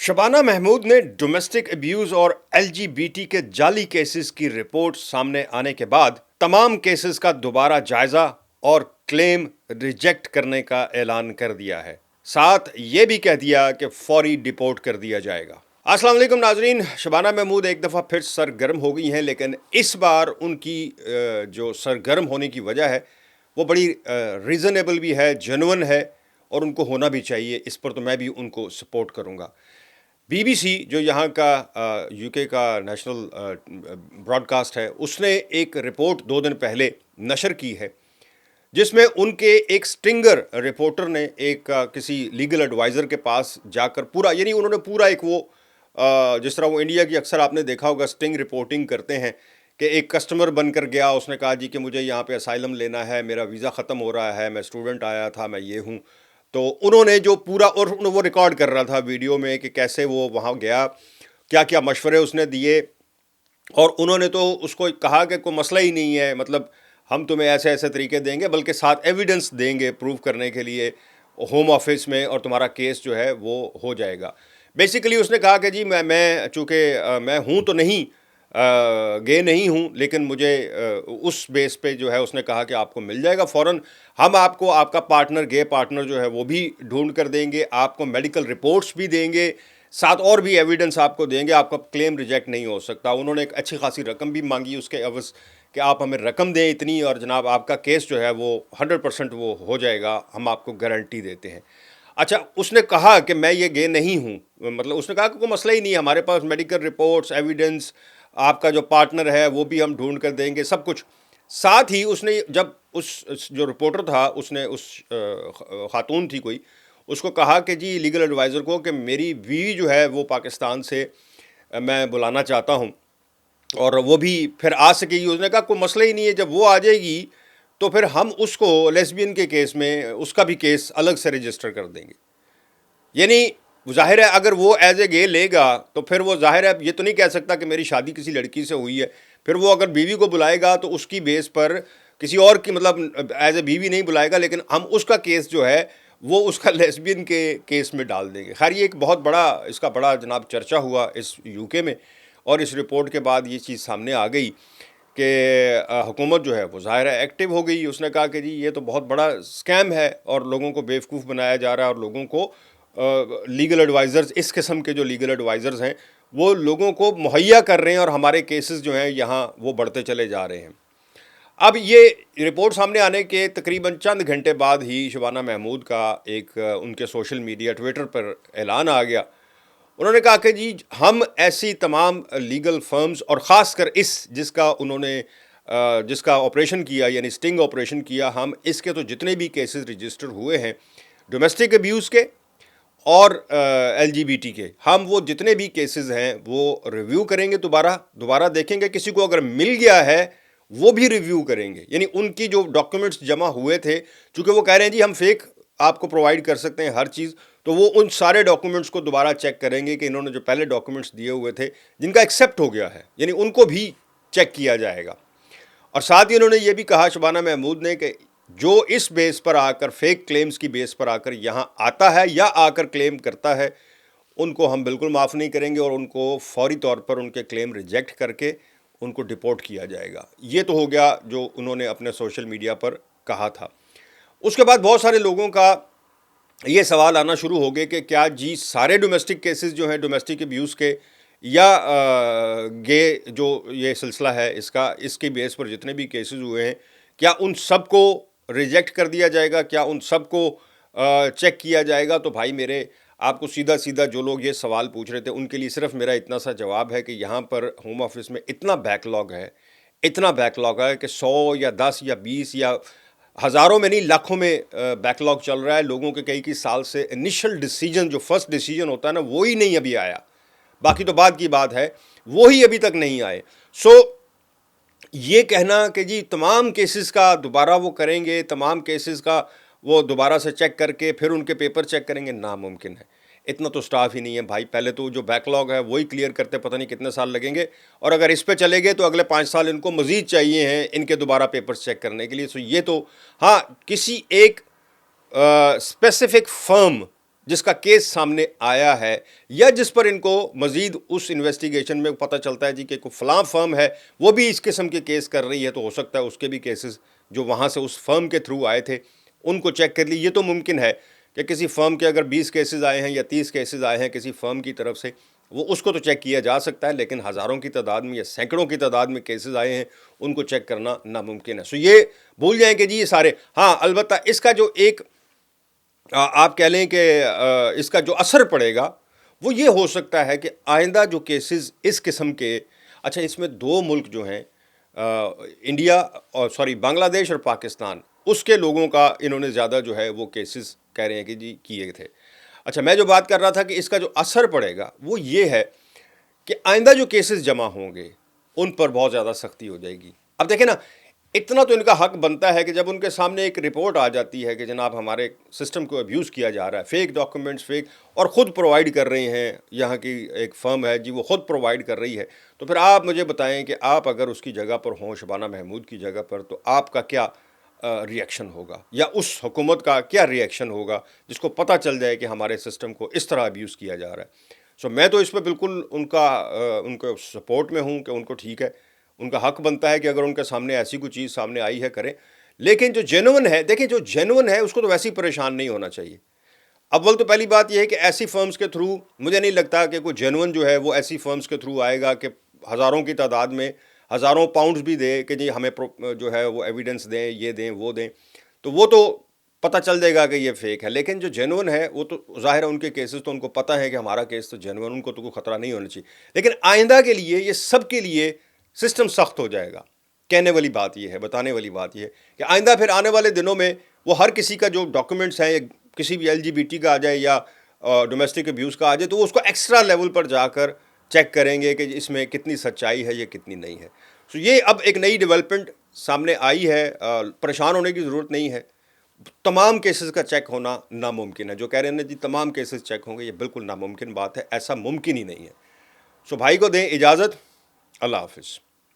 शबाना महमूद ने domestic abuse और LGBT के जाली केसेस की रिपोर्ट सामने आने के बाद तमाम केसेस का दोबारा जायजा और क्लेम रिजेक्ट करने का ऐलान कर दिया है। साथ ये भी कह दिया कि फौरी डिपोर्ट कर दिया जाएगा। अस्सलाम वालेकुम नाजरीन, शबाना महमूद एक दफ़ा फिर सरगर्म हो गई हैं, लेकिन इस बार उनकी जो सरगर्म होने की वजह है वो बड़ी रीज़नेबल भी है, जेन्युइन है और उनको होना भी चाहिए। इस पर तो मैं भी उनको सपोर्ट करूँगा। बीबीसी जो यहाँ का यूके का नेशनल ब्रॉडकास्ट है, उसने एक रिपोर्ट 2 दिन पहले नशर की है जिसमें उनके एक स्टिंगर रिपोर्टर ने एक किसी लीगल एडवाइज़र के पास जाकर पूरा, यानी उन्होंने पूरा एक वो जिस तरह वो इंडिया की अक्सर आपने देखा होगा स्टिंग रिपोर्टिंग करते हैं कि एक कस्टमर बनकर गया, उसने कहा जी कि मुझे यहाँ पे असाइलम लेना है, मेरा वीज़ा ख़त्म हो रहा है, मैं स्टूडेंट आया था, मैं ये हूँ। तो उन्होंने जो पूरा, और वो रिकॉर्ड कर रहा था वीडियो में कि कैसे वो वहाँ गया, क्या क्या मशवरे उसने दिए, और उन्होंने तो उसको कहा कि कोई मसला ही नहीं है, मतलब हम तुम्हें ऐसे ऐसे तरीके देंगे, बल्कि साथ एविडेंस देंगे प्रूव करने के लिए होम ऑफिस में, और तुम्हारा केस जो है वो हो जाएगा। बेसिकली उसने कहा कि जी मैं चूँकि मैं हूँ तो नहीं, गे नहीं हूँ, लेकिन मुझे उस बेस पे जो है उसने कहा कि आपको मिल जाएगा फ़ौरन, हम आपको आपका पार्टनर, गे पार्टनर जो है वो भी ढूंढ कर देंगे, आपको मेडिकल रिपोर्ट्स भी देंगे, साथ और भी एविडेंस आपको देंगे, आपका क्लेम रिजेक्ट नहीं हो सकता। उन्होंने एक अच्छी खासी रकम भी मांगी उसके एवज़ कि आप हमें रकम दें इतनी, और जनाब आपका केस जो है वो 100% वो हो जाएगा, हम आपको गारंटी देते हैं। अच्छा, उसने कहा कि मैं ये गे नहीं हूँ, मतलब उसने कहा कि कोई मसला ही नहीं है, हमारे पास मेडिकल रिपोर्ट्स, एविडेंस, आपका जो पार्टनर है वो भी हम ढूंढ कर देंगे, सब कुछ। साथ ही उसने, जब उस जो रिपोर्टर था उसने उस खातून थी कोई, उसको कहा कि जी लीगल एडवाइज़र को कि मेरी बीवी जो है वो पाकिस्तान से मैं बुलाना चाहता हूँ और वो भी फिर आ सकेगी। उसने कहा कोई मसला ही नहीं है, जब वो आ जाएगी तो फिर हम उसको लेस्बियन के केस में उसका भी केस अलग से रजिस्टर कर देंगे। यानी ज़ाहिर है अगर वो एज ए गे लेगा तो फिर वो ज़ाहिर है ये तो नहीं कह सकता कि मेरी शादी किसी लड़की से हुई है, फिर वो अगर बीवी को बुलाएगा तो उसकी बेस पर किसी और की, मतलब एज ए बीवी नहीं बुलाएगा, लेकिन हम उसका केस जो है वो उसका लेस्बियन के केस में डाल देंगे। खैर ये एक बहुत बड़ा, इसका बड़ा जनाब चर्चा हुआ इस यूके में, और इस रिपोर्ट के बाद ये चीज़ सामने आ गई कि हुकूमत जो है वो ज़ाहिर है एक्टिव हो गई। उसने कहा कि जी ये तो बहुत बड़ा स्कैम है और लोगों को बेवकूफ़ बनाया जा रहा है, और लोगों को लीगल एडवाइज़र्स, इस किस्म के जो लीगल एडवाइज़र्स हैं वो लोगों को मुहैया कर रहे हैं, और हमारे केसेस जो हैं यहाँ वो बढ़ते चले जा रहे हैं। अब ये रिपोर्ट सामने आने के तकरीबन चंद घंटे बाद ही शबाना महमूद का एक उनके सोशल मीडिया ट्विटर पर ऐलान आ गया। उन्होंने कहा कि जी हम ऐसी तमाम लीगल फर्म्स, और ख़ास कर इस जिसका उन्होंने जिसका ऑपरेशन किया, यानी स्टिंग ऑपरेशन किया, हम इसके तो जितने भी केसेस रजिस्टर हुए हैं डोमेस्टिक अब्यूज़ के और एलजीबीटी के, हम वो जितने भी केसेस हैं वो रिव्यू करेंगे, दोबारा देखेंगे, किसी को अगर मिल गया है वो भी रिव्यू करेंगे। यानी उनकी जो डॉक्यूमेंट्स जमा हुए थे, चूँकि वो कह रहे हैं जी हम फेक आपको प्रोवाइड कर सकते हैं हर चीज़, तो वो उन सारे डॉक्यूमेंट्स को दोबारा चेक करेंगे कि इन्होंने जो पहले डॉक्यूमेंट्स दिए हुए थे जिनका एक्सेप्ट हो गया है, यानी उनको भी चेक किया जाएगा। और साथ ही उन्होंने ये भी कहा शबाना महमूद ने कि जो इस बेस पर आकर, फेक क्लेम्स की बेस पर आकर यहाँ आता है या आकर क्लेम करता है, उनको हम बिल्कुल माफ़ नहीं करेंगे, और उनको फौरी तौर पर उनके क्लेम रिजेक्ट करके उनको डिपोर्ट किया जाएगा। ये तो हो गया जो उन्होंने अपने सोशल मीडिया पर कहा था। उसके बाद बहुत सारे लोगों का ये सवाल आना शुरू हो गए कि क्या जी सारे डोमेस्टिक केसेस जो हैं डोमेस्टिक अब्यूज़ के, या गे जो ये सिलसिला है इसके बेस पर जितने भी केसेस हुए हैं, क्या उन सब को रिजेक्ट कर दिया जाएगा, क्या उन सब को चेक किया जाएगा? तो भाई मेरे, आपको सीधा सीधा जो लोग ये सवाल पूछ रहे थे उनके लिए सिर्फ मेरा इतना सा जवाब है कि यहाँ पर होम ऑफिस में इतना बैकलॉग है, इतना बैकलॉग है कि 100 या 10 या 20 या हज़ारों में नहीं, लाखों में बैकलॉग चल रहा है लोगों के कई साल से। इनिशियल डिसीजन, जो फर्स्ट डिसीजन होता है ना, वो ही नहीं अभी आया, बाकी तो बाद की बात है, वो ही अभी तक नहीं आए। ये कहना कि जी तमाम केसेस का दोबारा वो करेंगे, तमाम केसेस का वो दोबारा से चेक करके फिर उनके पेपर चेक करेंगे, नामुमकिन है। इतना तो स्टाफ ही नहीं है भाई, पहले तो जो बैकलॉग है वही क्लियर करते पता नहीं कितने साल लगेंगे, और अगर इस पे चले गए तो अगले 5 साल इनको मज़ीद चाहिए हैं इनके दोबारा पेपर्स चेक करने के लिए। सो ये तो हाँ, किसी एक स्पेसिफिक फर्म جس کا کیس سامنے آیا ہے یا جس پر ان کو مزید اس انویسٹیگیشن میں پتہ چلتا ہے جی کہ کوئی فلاں فرم ہے وہ بھی اس قسم کے کیس کر رہی ہے، تو ہو سکتا ہے اس کے بھی کیسز جو وہاں سے اس فرم کے تھرو آئے تھے ان کو چیک کر لی. یہ تو ممکن ہے کہ کسی فرم کے اگر 20 کیسز آئے ہیں یا 30 کیسز آئے ہیں کسی فرم کی طرف سے، وہ اس کو تو چیک کیا جا سکتا ہے، لیکن ہزاروں کی تعداد میں یا سینکڑوں کی تعداد میں کیسز آئے ہیں ان کو چیک کرنا ناممکن ہے. سو یہ بھول جائیں کہ جی یہ سارے، ہاں البتہ اس کا جو ایک آپ کہہ لیں کہ اس کا جو اثر پڑے گا وہ یہ ہو سکتا ہے کہ آئندہ جو کیسز اس قسم کے، اچھا اس میں دو ملک جو ہیں انڈیا اور بنگلہ دیش اور پاکستان، اس کے لوگوں کا انہوں نے زیادہ جو ہے وہ کیسز کہہ رہے ہیں کہ جی کیے تھے. اچھا میں جو بات کر رہا تھا کہ اس کا جو اثر پڑے گا وہ یہ ہے کہ آئندہ جو کیسز جمع ہوں گے ان پر بہت زیادہ سختی ہو جائے گی. اب دیکھیں نا، اتنا تو ان کا حق بنتا ہے کہ جب ان کے سامنے ایک رپورٹ آ جاتی ہے کہ جناب ہمارے سسٹم کو ابیوز کیا جا رہا ہے، فیک ڈاکومنٹس فیک، اور خود پرووائڈ کر رہے ہیں، یہاں کی ایک فرم ہے جی وہ خود پرووائڈ کر رہی ہے، تو پھر آپ مجھے بتائیں کہ آپ اگر اس کی جگہ پر ہوں، شبانہ محمود کی جگہ پر، تو آپ کا کیا ری ایکشن ہوگا، یا اس حکومت کا کیا ری ایکشن ہوگا جس کو پتہ چل جائے کہ ہمارے سسٹم کو اس طرح ابیوز کیا جا رہا ہے. سو میں تو اس پہ بالکل ان کو سپورٹ میں ہوں کہ ان کو ٹھیک ہے، ان کا حق بنتا ہے کہ اگر ان کے سامنے ایسی کوئی چیز سامنے آئی ہے کریں. لیکن جو جینون ہے، دیکھیں جو جینون ہے اس کو تو ویسے ہی پریشان نہیں ہونا چاہیے. اول تو پہلی بات یہ ہے کہ ایسی فرمز کے تھرو مجھے نہیں لگتا کہ کوئی جینون جو ہے وہ ایسی فرمز کے تھرو آئے گا کہ ہزاروں کی تعداد میں ہزاروں پاؤنڈز بھی دے کہ جی ہمیں جو ہے وہ ایویڈنس دیں، یہ دیں وہ دیں، تو وہ تو پتہ چل جائے گا کہ یہ فیک ہے. لیکن جو جینون ہے وہ تو ظاہر ہے ان کے کیسز تو ان کو پتہ ہے کہ ہمارا کیس تو جینون، ان کو تو کوئی خطرہ نہیں ہونا چاہیے. لیکن آئندہ کے لیے یہ سب کے لیے سسٹم سخت ہو جائے گا. کہنے والی بات یہ ہے، بتانے والی بات یہ ہے کہ آئندہ پھر آنے والے دنوں میں وہ ہر کسی کا جو ڈاکومنٹس ہیں، کسی بھی LGBT کا آ جائے یا ڈومیسٹک ابیوز کا آ جائے، تو وہ اس کو ایکسٹرا لیول پر جا کر چیک کریں گے کہ اس میں کتنی سچائی ہے یا کتنی نہیں ہے. سو یہ اب ایک نئی ڈیولپمنٹ سامنے آئی ہے، پریشان ہونے کی ضرورت نہیں ہے. تمام کیسز کا چیک ہونا ناممکن ہے. جو کہہ رہے ہیں جی تمام کیسز چیک ہوں گے، یہ بالکل ناممکن بات ہے، ایسا ممکن ہی نہیں ہے. سو بھائی کو دیں اجازت. اللہ حافظ.